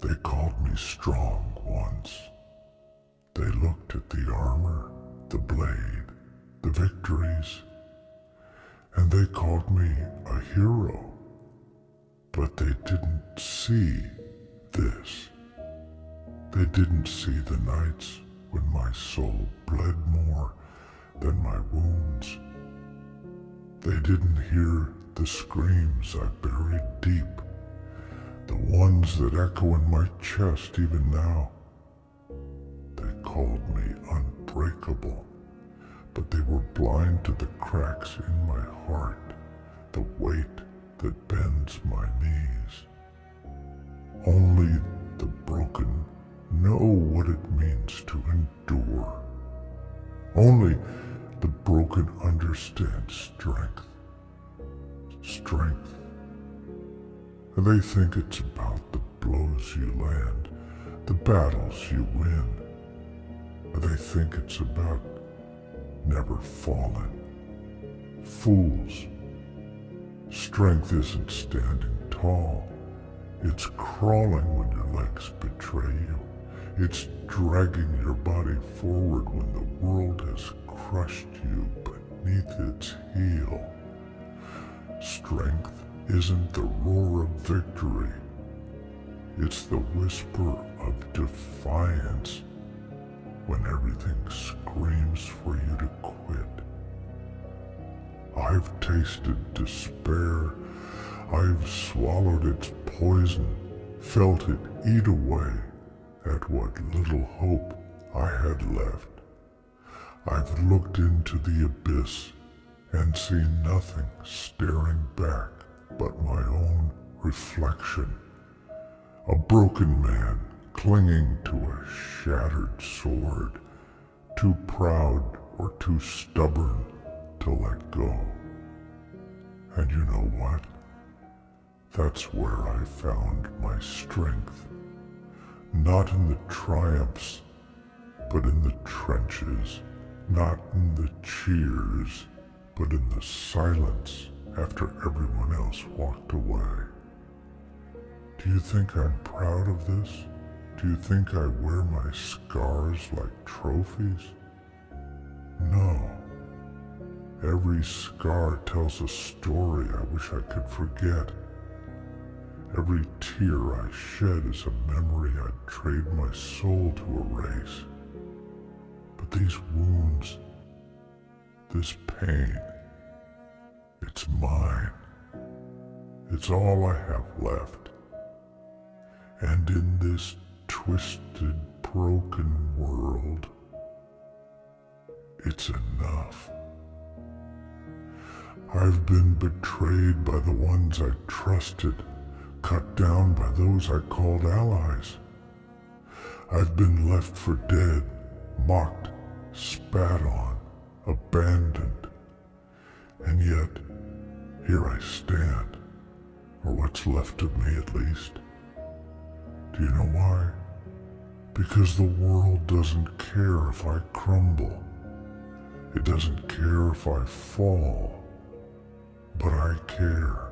They called me strong once. They looked at the armor, the blade, the victories, and they called me a hero. But they didn't see this. They didn't see the nights when my soul bled more than my wounds. They didn't hear the screams I buried deep, the ones that echo in my chest even now. They called me unbreakable, but they were blind to the cracks in my heart, the weight that bends my knees. Only the broken know what it means to endure. Only the broken understand strength. Strength. And they think it's about the blows you land, the battles you win. And they think it's about never falling. Fools. Strength isn't standing tall. It's crawling when your legs betray you. It's dragging your body forward when the world has crushed you beneath its heel. Strength isn't the roar of victory. It's the whisper of defiance when everything screams for you to quit. I've tasted despair. I've swallowed its poison, felt it eat away at what little hope I had left. I've looked into the abyss and seen nothing staring back but my own reflection. A broken man clinging to a shattered sword, too proud or too stubborn to let go. And you know what? That's where I found my strength. Not in the triumphs, but in the trenches. Not in the cheers, but in the silence after everyone else walked away. Do you think I'm proud of this? Do you think I wear my scars like trophies? No. Every scar tells a story I wish I could forget. Every tear I shed is a memory I'd trade my soul to erase. But these wounds, this pain, it's mine. It's all I have left. And in this twisted, broken world, it's enough. I've been betrayed by the ones I trusted, cut down by those I called allies. I've been left for dead, mocked, spat on, abandoned. And yet, here I stand, or what's left of me at least. Do you know why? Because the world doesn't care if I crumble. It doesn't care if I fall. But I care.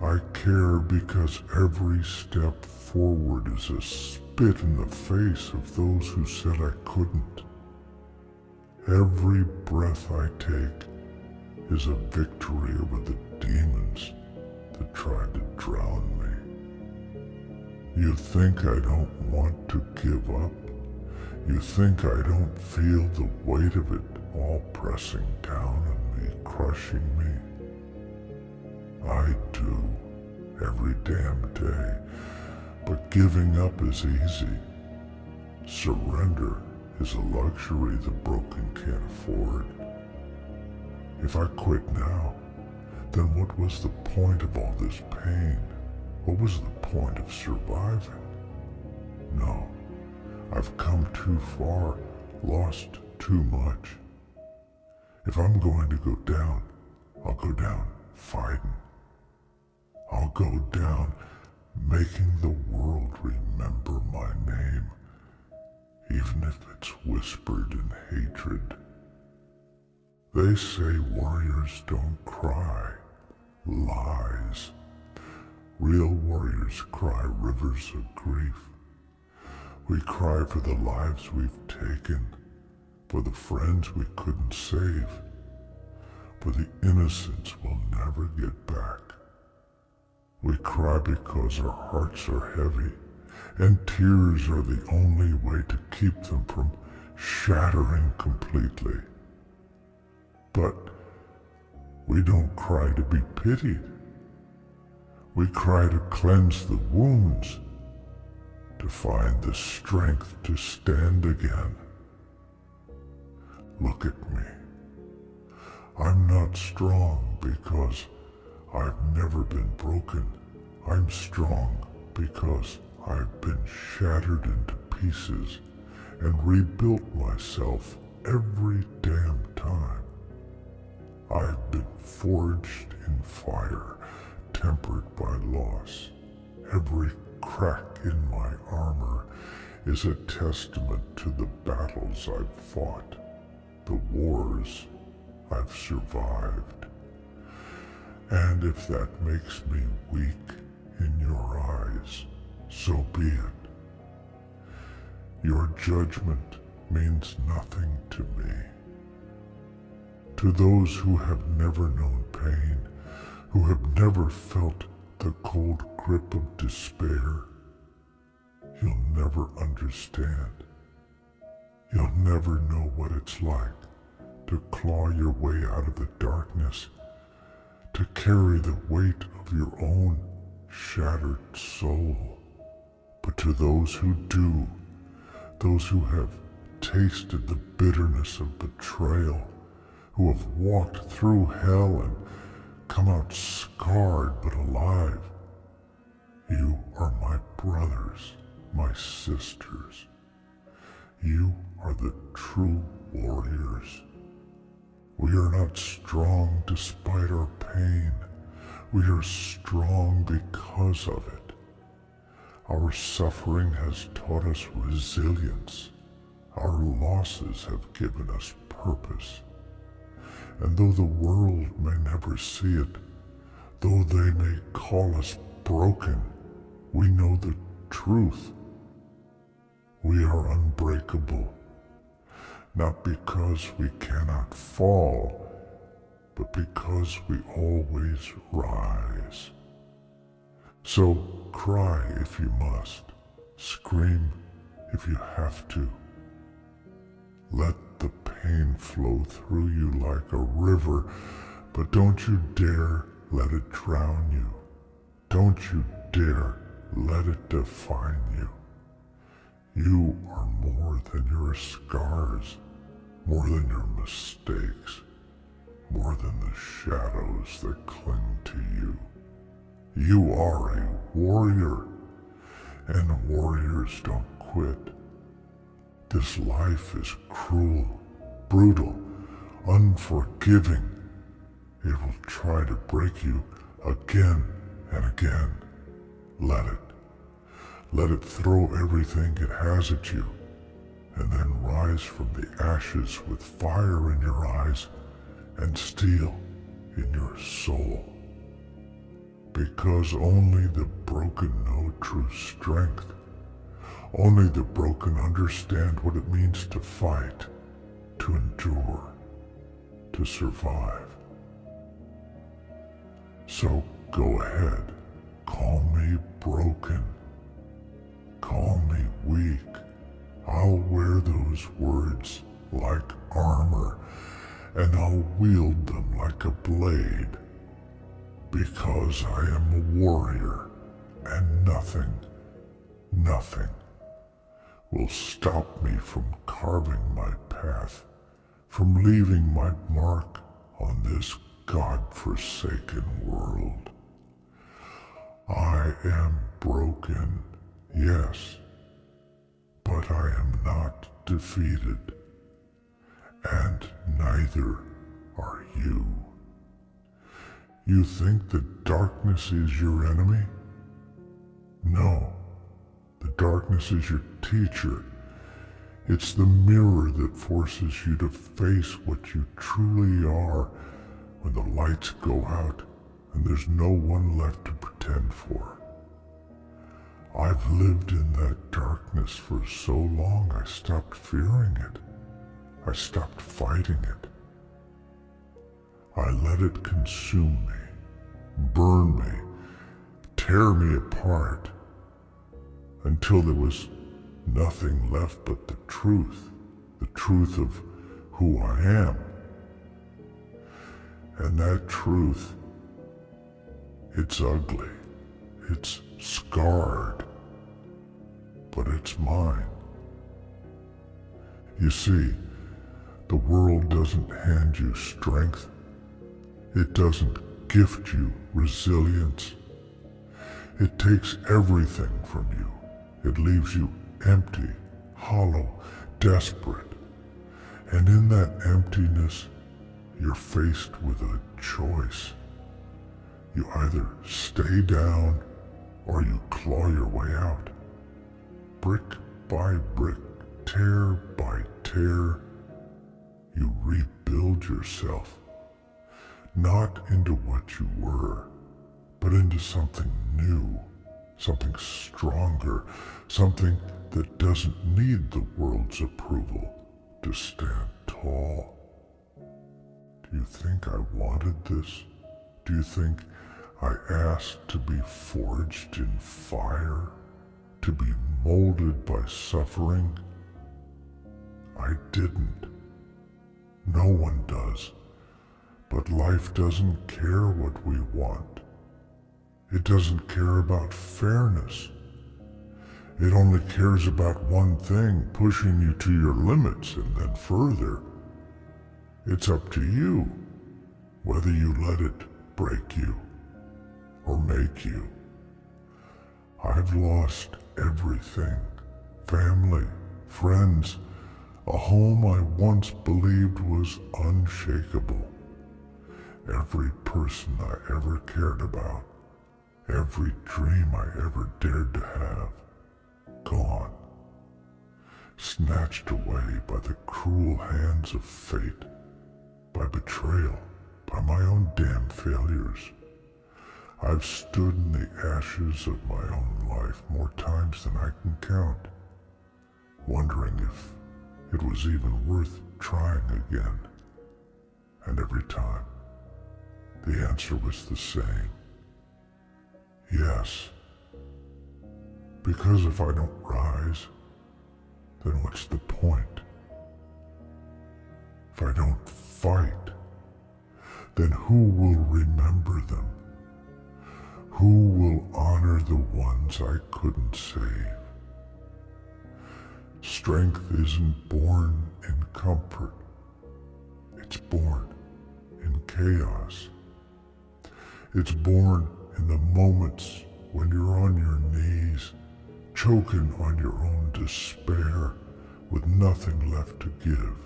I care because every step forward is a spit in the face of those who said I couldn't. Every breath I take is a victory over the demons that tried to drown me. You think I don't want to give up? You think I don't feel the weight of it all pressing down on me, crushing me? I do, every damn day. But giving up is easy. Surrender is a luxury the broken can't afford. If I quit now, then what was the point of all this pain? What was the point of surviving? No, I've come too far, lost too much. If I'm going to go down, I'll go down fighting. I'll go down making the world remember my name, even if it's whispered in hatred. They say warriors don't cry. Lies. Real warriors cry rivers of grief. We cry for the lives we've taken, for the friends we couldn't save, for the innocence we'll never get back. We cry because our hearts are heavy, and tears are the only way to keep them from shattering completely. But we don't cry to be pitied. We cry to cleanse the wounds, to find the strength to stand again. Look at me. I'm not strong because I've never been broken. I'm strong because I've been shattered into pieces and rebuilt myself every damn time. I've been forged in fire, tempered by loss. Every crack in my armor is a testament to the battles I've fought, the wars I've survived. And if that makes me weak in your eyes, so be it. Your judgment means nothing to me. To those who have never known pain, who have never felt the cold grip of despair, you'll never understand. You'll never know what it's like to claw your way out of the darkness, to carry the weight of your own shattered soul. But to those who do, those who have tasted the bitterness of betrayal, who have walked through hell and come out scarred but alive, you are my brothers, my sisters. You are the true warriors. We are not strong despite our pain. We are strong because of it. Our suffering has taught us resilience. Our losses have given us purpose. And though the world may never see it, though they may call us broken, we know the truth. We are unbreakable, not because we cannot fall, but because we always rise. So cry if you must, scream if you have to. Let the pain flow through you like a river, but don't you dare let it drown you. Don't you dare let it define you. You are more than your scars, more than your mistakes, more than the shadows that cling to you. You are a warrior, and warriors don't quit. This life is cruel, brutal, unforgiving. It will try to break you again and again. Let it. Let it throw everything it has at you, and then rise from the ashes with fire in your eyes and steel in your soul. Because only the broken know true strength. Only the broken understand what it means to fight, to endure, to survive. So go ahead, call me broken. Call me weak. I'll wear those words like armor, and I'll wield them like a blade, because I am a warrior, and nothing will stop me from carving my path, from leaving my mark on this God-forsaken world. I am broken, yes, but I am not defeated, and neither are you. You think that darkness is your enemy? No, the darkness is your teacher. It's the mirror that forces you to face what you truly are when the lights go out and there's no one left to protect pretend for. I've lived in that darkness for so long I stopped fearing it. I stopped fighting it. I let it consume me, burn me, tear me apart, until there was nothing left but the truth of who I am. And that truth, it's ugly, it's scarred, but it's mine. You see, the world doesn't hand you strength. It doesn't gift you resilience. It takes everything from you. It leaves you empty, hollow, desperate. And in that emptiness, you're faced with a choice. You either stay down or you claw your way out. Brick by brick, tear by tear, you rebuild yourself. Not into what you were, but into something new, something stronger, something that doesn't need the world's approval to stand tall. Do you think I wanted this? Do you think I asked to be forged in fire? To be molded by suffering? I didn't. No one does. But life doesn't care what we want. It doesn't care about fairness. It only cares about one thing, pushing you to your limits and then further. It's up to you whether you let it break you or make you. I've lost everything. Family, friends, a home I once believed was unshakable. Every person I ever cared about, every dream I ever dared to have, gone. Snatched away by the cruel hands of fate, by betrayal, by my own damn failures. I've stood in the ashes of my own life more times than I can count, wondering if it was even worth trying again. And every time, the answer was the same. Yes. Because if I don't rise, then what's the point? If I don't fight, then who will remember them? Who will honor the ones I couldn't save? Strength isn't born in comfort. It's born in chaos. It's born in the moments when you're on your knees, choking on your own despair, with nothing left to give.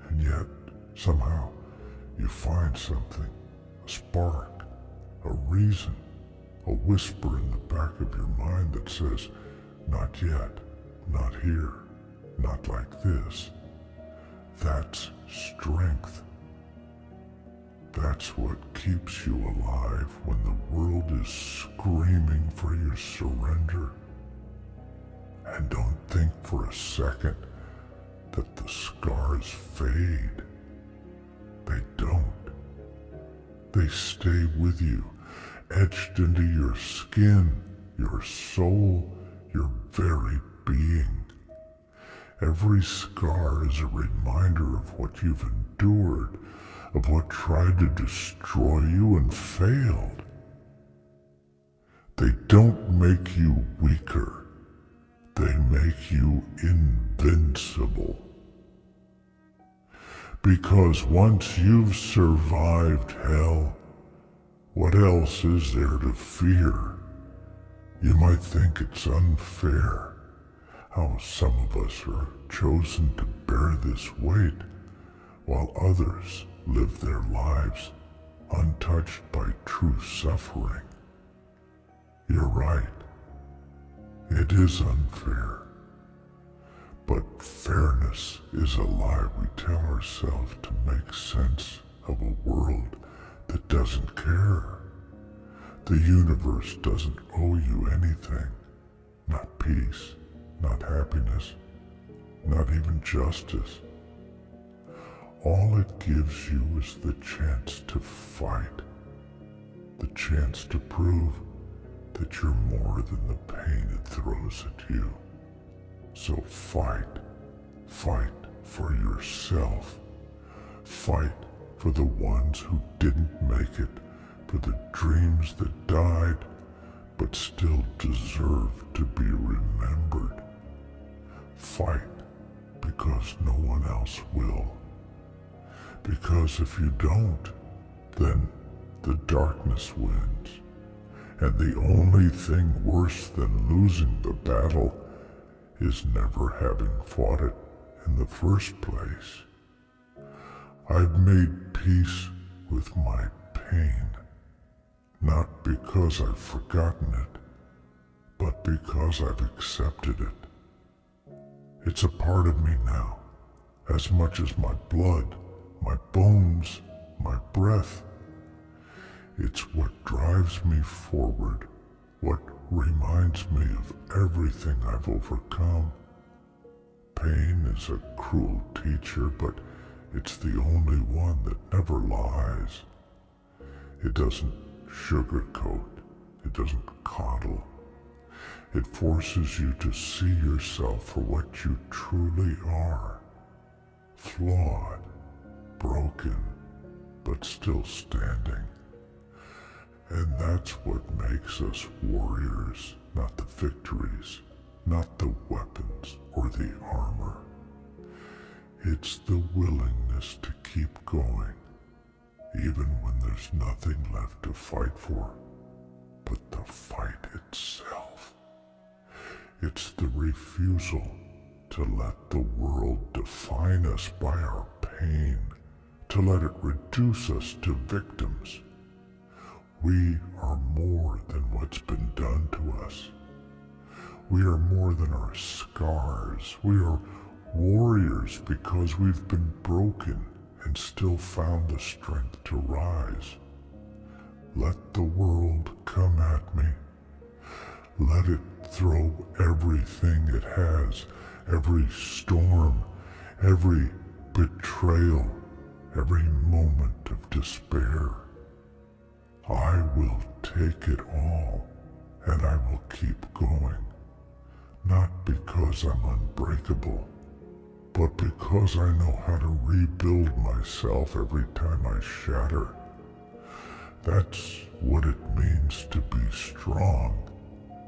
And yet, somehow, you find something, a spark, a reason, a whisper in the back of your mind that says, not yet, not here, not like this. That's strength. That's what keeps you alive when the world is screaming for your surrender. And don't think for a second that the scars fade. They don't. They stay with you, etched into your skin, your soul, your very being. Every scar is a reminder of what you've endured, of what tried to destroy you and failed. They don't make you weaker. They make you invincible. Because once you've survived hell, what else is there to fear? You might think it's unfair how some of us are chosen to bear this weight, while others live their lives untouched by true suffering. You're right. It is unfair. But fairness is a lie we tell ourselves to make sense of a world that doesn't care, The universe doesn't owe you anything. Not peace, not happiness, not even justice. All it gives you is the chance to fight, the chance to prove that you're more than the pain it throws at you. So fight for yourself. Fight for the ones who didn't make it, for the dreams that died but still deserve to be remembered. Fight because no one else will. Because if you don't, then the darkness wins. And the only thing worse than losing the battle is never having fought it in the first place. I've made peace with my pain, not because I've forgotten it, but because I've accepted it. It's a part of me now, as much as my blood, my bones, my breath. It's what drives me forward, what reminds me of everything I've overcome. Pain is a cruel teacher, but it's the only one that never lies. It doesn't sugarcoat, it doesn't coddle. It forces you to see yourself for what you truly are. Flawed, broken, but still standing. And that's what makes us warriors, not the victories, not the weapons or the armor. It's the willingness to keep going, even when there's nothing left to fight for, but the fight itself. It's the refusal to let the world define us by our pain, to let it reduce us to victims. We are more than what's been done to us. We are more than our scars. We are warriors because we've been broken and still found the strength to rise. Let the world come at me. Let it throw everything it has, every storm, every betrayal, every moment of despair. I will take it all, and I will keep going, not because I'm unbreakable, but because I know how to rebuild myself every time I shatter. That's what it means to be strong.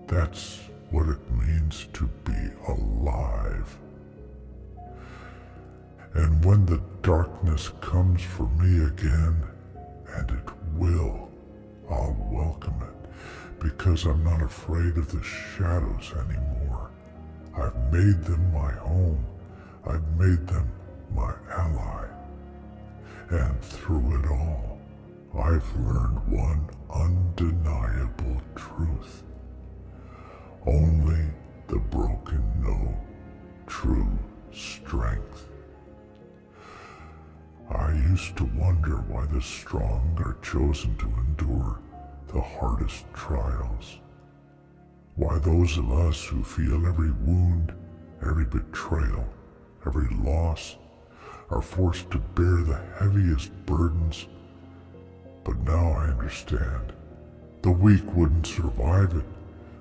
That's what it means to be alive. And when the darkness comes for me again, and it will, I'll welcome it, because I'm not afraid of the shadows anymore. I've made them my home. I've made them my ally. And through it all, I've learned one undeniable truth. Only the broken know true strength. I used to wonder why the strong are chosen to endure the hardest trials. Why those of us who feel every wound, every betrayal, every loss, are forced to bear the heaviest burdens. But now I understand. The weak wouldn't survive it.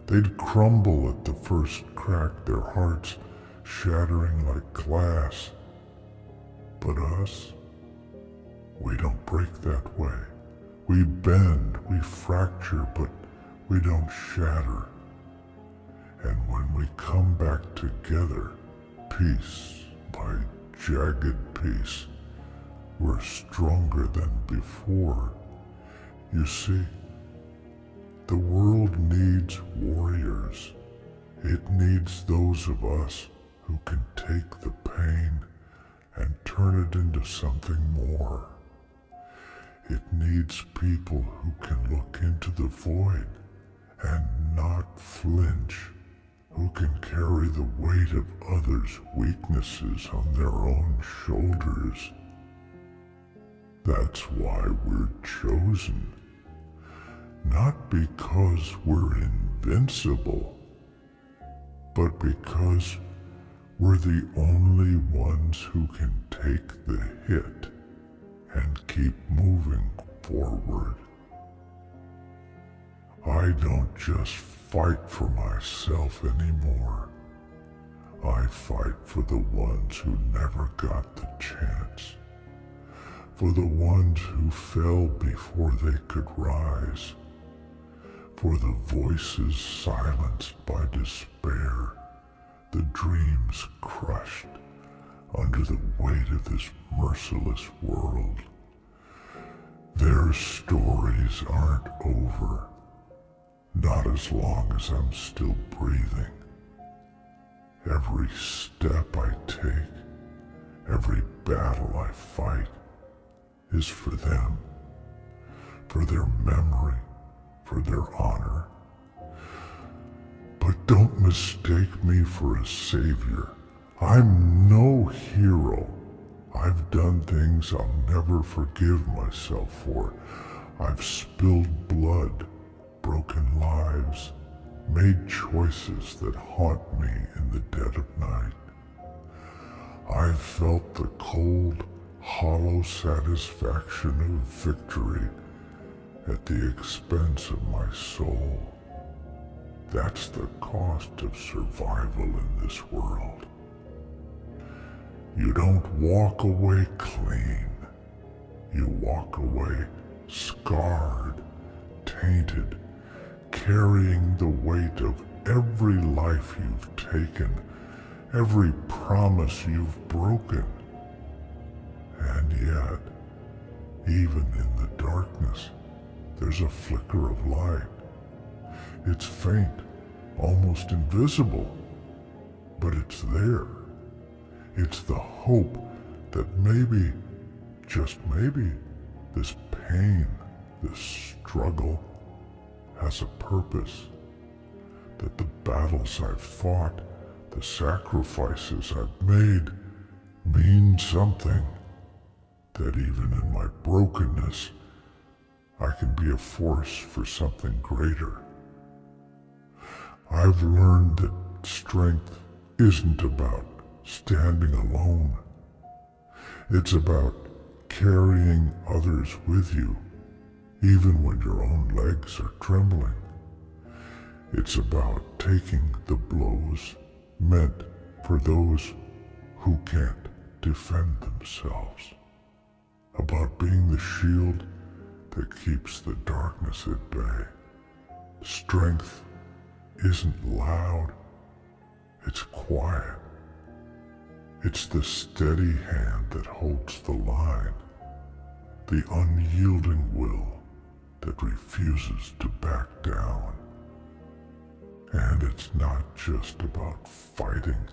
They'd crumble at the first crack, their hearts shattering like glass. But us? We don't break that way. We bend, we fracture, but we don't shatter. And when we come back together, piece by jagged piece, we're stronger than before. You see, the world needs warriors. It needs those of us who can take the pain and turn it into something more. It needs people who can look into the void and not flinch, who can carry the weight of others' weaknesses on their own That's why we're chosen. not because we're invincible, but because we're the only ones who can take the hit and keep moving forward. I don't just fight for myself anymore. I fight for the ones who never got the chance, for the ones who fell before they could rise, for the voices silenced by despair, the dreams crushed under the weight of this merciless world. Their stories aren't over, not as long as I'm still breathing. Every step I take, every battle I fight is for them, for their memory, for their honor. But don't mistake me for a savior. I'm no hero. I've done things I'll never forgive myself for. I've spilled blood, broken lives, made choices that haunt me in the dead of night. I've felt the cold, hollow satisfaction of victory at the expense of my soul. That's the cost of survival in this world. You don't walk away clean. You walk away scarred, tainted, carrying the weight of every life you've taken, every promise you've broken. And yet, even in the darkness, there's a flicker of light. It's faint, almost invisible, but it's there. It's the hope that maybe, just maybe, this pain, this struggle, has a purpose. That the battles I've fought, the sacrifices I've made, mean something. That even in my brokenness, I can be a force for something greater. I've learned that strength isn't about standing alone. It's about carrying others with you, even when your own legs are trembling. It's about taking the blows meant for those who can't defend themselves. About being the shield that keeps the darkness at bay. Strength isn't loud, it's quiet. It's the steady hand that holds the line, the unyielding will that refuses to back down. And it's not just about fighting.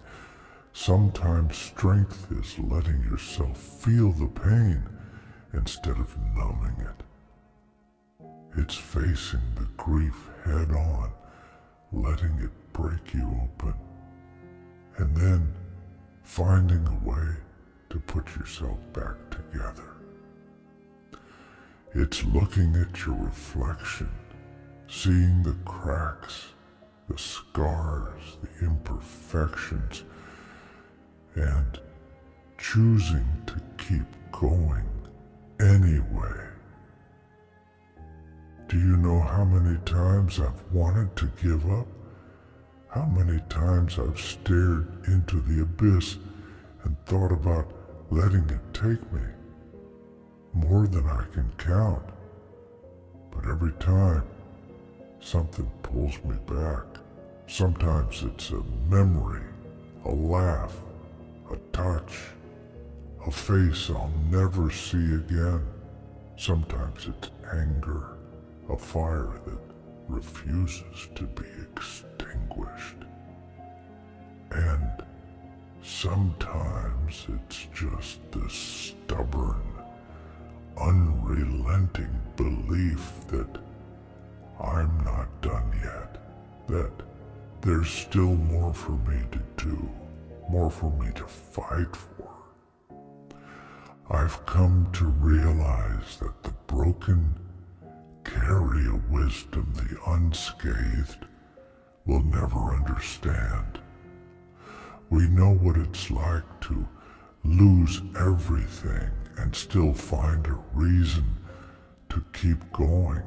Sometimes strength is letting yourself feel the pain instead of numbing it. It's facing the grief head on, letting it break you open, and then finding a way to put yourself back together. It's looking at your reflection, seeing the cracks, the scars, the imperfections, and choosing to keep going anyway. Do you know how many times I've wanted to give up? How many times I've stared into the abyss and thought about letting it take me? More than I can count. But every time, something pulls me back. Sometimes it's a memory, a laugh, a touch, a face I'll never see again. Sometimes it's anger, a fire that refuses to be extinguished. And sometimes it's just this stubborn, unrelenting belief that I'm not done yet, that there's still more for me to do, more for me to fight for. I've come to realize that the broken carry a wisdom the unscathed will never understand. We know what it's like to lose everything and still find a reason to keep going.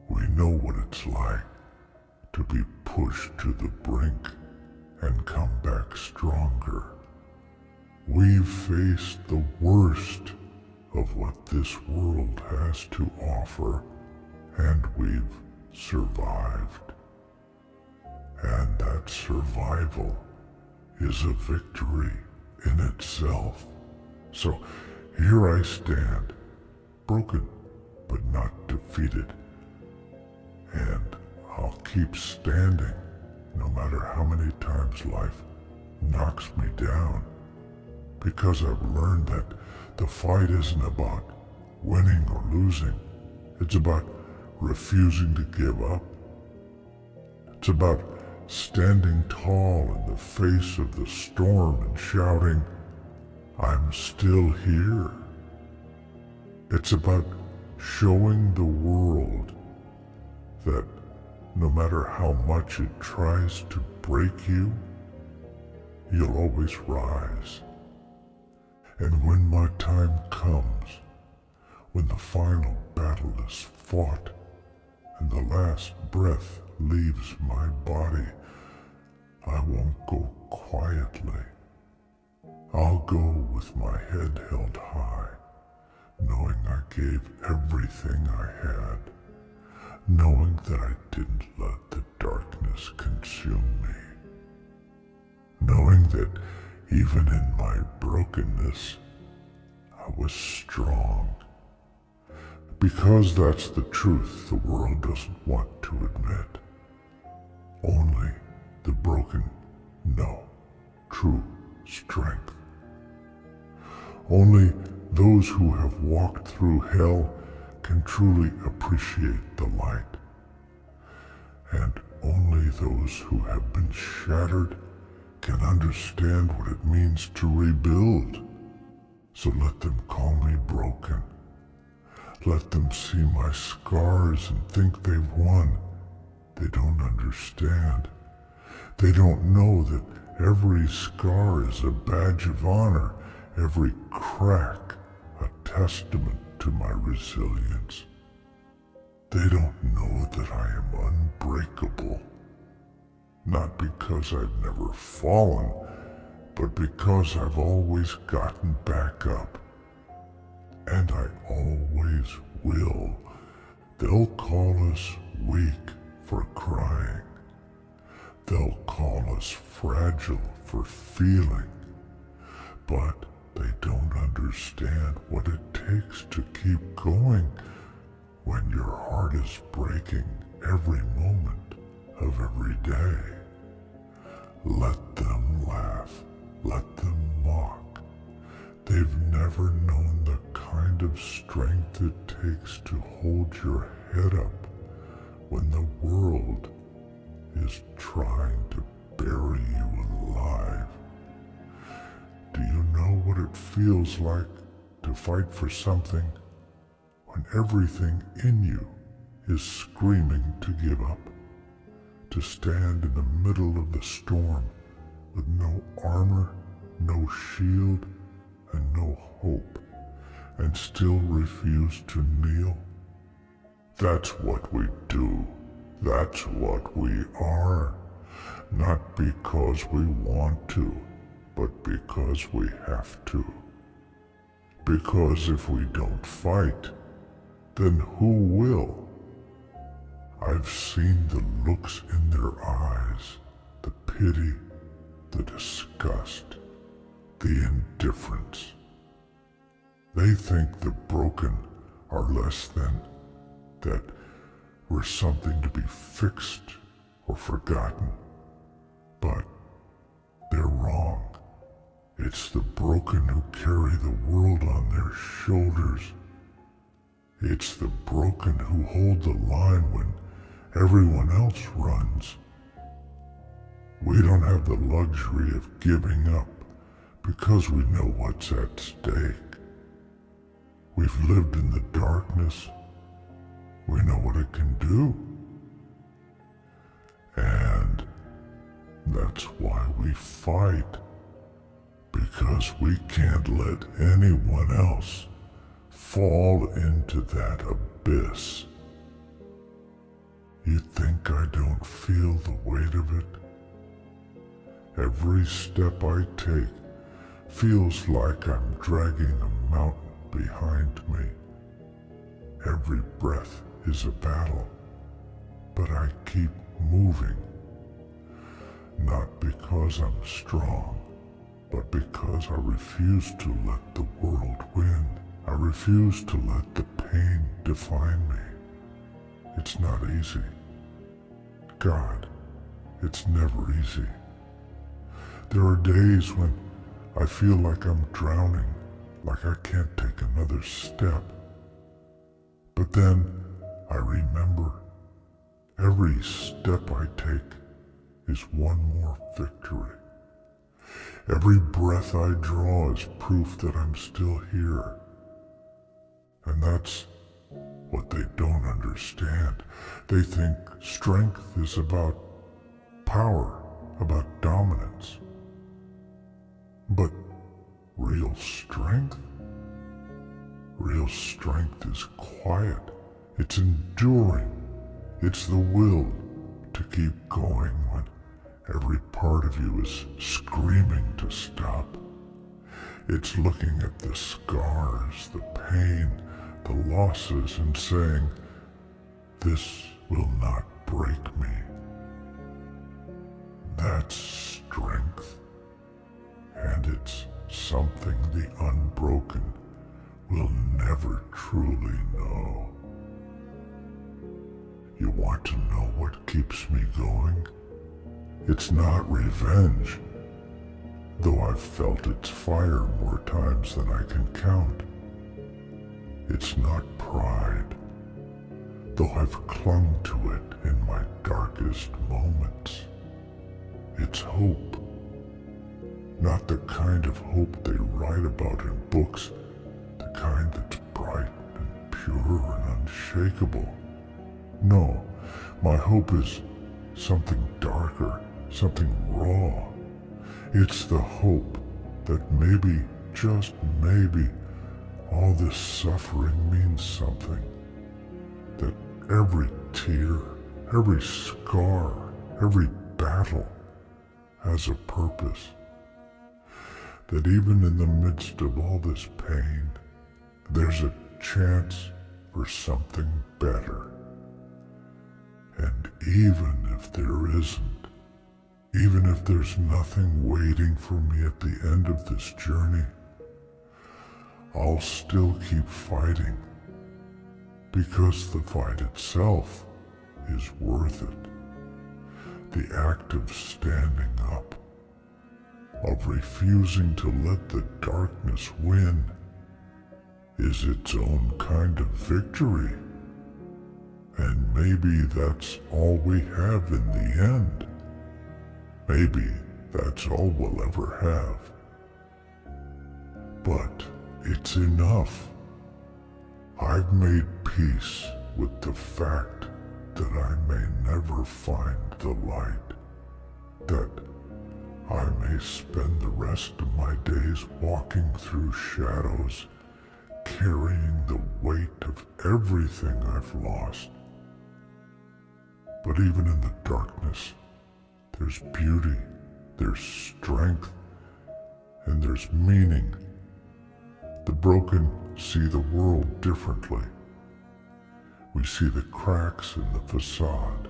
We know what it's like to be pushed to the brink and come back stronger. We've faced the worst of what this world has to offer, and we've survived. And that survival is a victory in itself. So here I stand, broken but not defeated. And I'll keep standing no matter how many times life knocks me down, because I've learned that the fight isn't about winning or losing. It's about refusing to give up. It's about standing tall in the face of the storm and shouting, "I'm still here." It's about showing the world that no matter how much it tries to break you, you'll always rise. And when my time comes, when the final battle is fought and the last breath leaves my body, I won't go quietly. I'll go with my head held high, knowing I gave everything I had, knowing that I didn't let the darkness consume me, knowing that even in my brokenness, I was strong. Because that's the truth the world doesn't want to admit. Only the broken know true strength. Only those who have walked through hell can truly appreciate the light. And only those who have been shattered can understand what it means to rebuild. So let them call me broken. Let them see my scars and think they've won. They don't understand. They don't know that every scar is a badge of honor, every crack a testament to my resilience. They don't know that I am unbreakable. Not because I've never fallen, but because I've always gotten back up. And I always will. They'll call us weak for crying. They'll call us fragile for feeling. But they don't understand what it takes to keep going when your heart is breaking every moment of every day. Let them laugh. Let them mock. They've never known the kind of strength it takes to hold your head up when the world is trying to bury you alive. Do you know what it feels like to fight for something when everything in you is screaming to give up? To stand in the middle of the storm with no armor, no shield, and no hope, and still refuse to kneel? That's what we do. That's what we are. Not because we want to, but because we have to. Because if we don't fight, then who will? I've seen the looks in their eyes, the pity, the disgust, the indifference. They think the broken are less than, that we're something to be fixed or forgotten. But they're wrong. It's the broken who carry the world on their shoulders. It's the broken who hold the line when everyone else runs. We don't have the luxury of giving up because we know what's at stake. We've lived in the darkness. We know what it can do. And that's why we fight. Because we can't let anyone else fall into that abyss. You think I don't feel the weight of it? Every step I take feels like I'm dragging a mountain behind me. Every breath is a battle, but I keep moving. Not because I'm strong, but because I refuse to let the world win. I refuse to let the pain define me. It's not easy. God, it's never easy. There are days when I feel like I'm drowning, like I can't take another step. But then I remember every step I take is one more victory. Every breath I draw is proof that I'm still here. And that's what they don't understand. They think strength is about power, about dominance. But real strength is quiet. It's enduring. It's the will to keep going when every part of you is screaming to stop. It's looking at the scars, the pain, the losses, and saying, this will not break me. That's strength. And it's something the unbroken will never truly know. You want to know what keeps me going? It's not revenge, though I've felt its fire more times than I can count. It's not pride, though I've clung to it in my darkest moments. It's hope, not the kind of hope they write about in books, the kind that's bright and pure and unshakable. No, my hope is something darker, something raw. It's the hope that maybe, just maybe, all this suffering means something. That every tear, every scar, every battle has a purpose. That even in the midst of all this pain, there's a chance for something better. And even if there isn't, even if there's nothing waiting for me at the end of this journey, I'll still keep fighting, because the fight itself is worth it. The act of standing up, of refusing to let the darkness win, is its own kind of victory. And maybe that's all we have in the end. Maybe that's all we'll ever have. But it's enough. I've made peace with the fact that I may never find the light, that I may spend the rest of my days walking through shadows, carrying the weight of everything I've lost. But even in the darkness, there's beauty, there's strength, and there's meaning. The broken see the world differently. We see the cracks in the facade,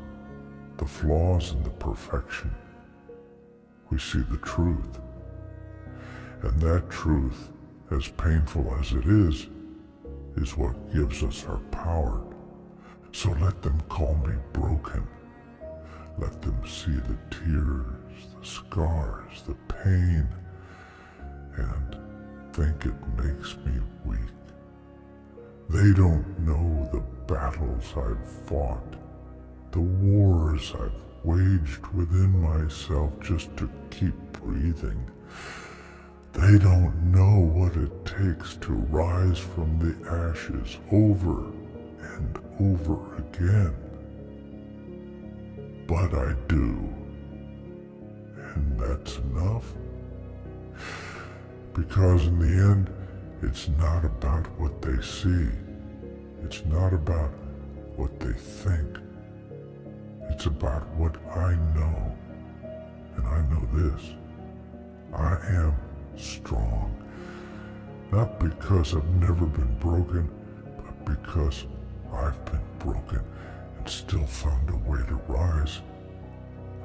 the flaws in the perfection. We see the truth. And that truth, as painful as it is what gives us our power. So let them call me broken. Let them see the tears, the scars, the pain, and think it makes me weak. They don't know the battles I've fought, the wars I've waged within myself just to keep breathing. They don't know what it takes to rise from the ashes over and over again. But I do. And that's enough. Because in the end, it's not about what they see. It's not about what they think. It's about what I know. And I know this. I am strong. Not because I've never been broken, but because I've been broken and still found a way to rise.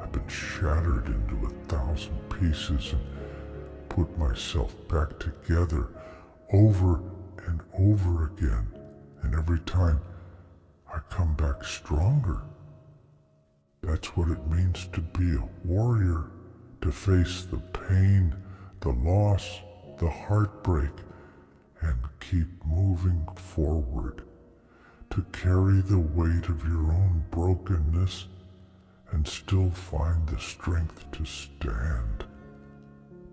I've been shattered into 1,000 pieces and put myself back together over and over again. And every time I come back stronger. That's what it means to be a warrior, to face the pain, the loss, the heartbreak, and keep moving forward, to carry the weight of your own brokenness and still find the strength to stand,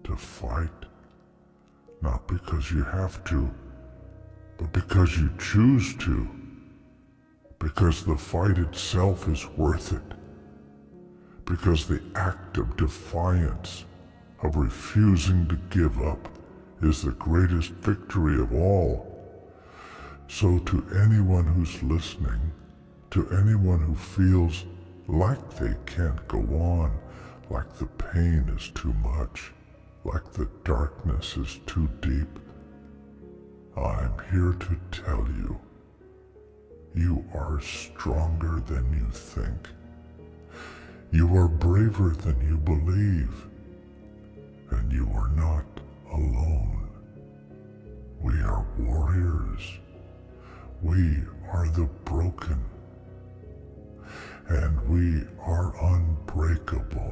to fight, not because you have to, but because you choose to, because the fight itself is worth it. Because the act of defiance, of refusing to give up, is the greatest victory of all. So to anyone who's listening, to anyone who feels like they can't go on, like the pain is too much, like the darkness is too deep, I'm here to tell you, you are stronger than you think. You are braver than you believe, and you are not alone. We are warriors. We are the broken, and we are unbreakable.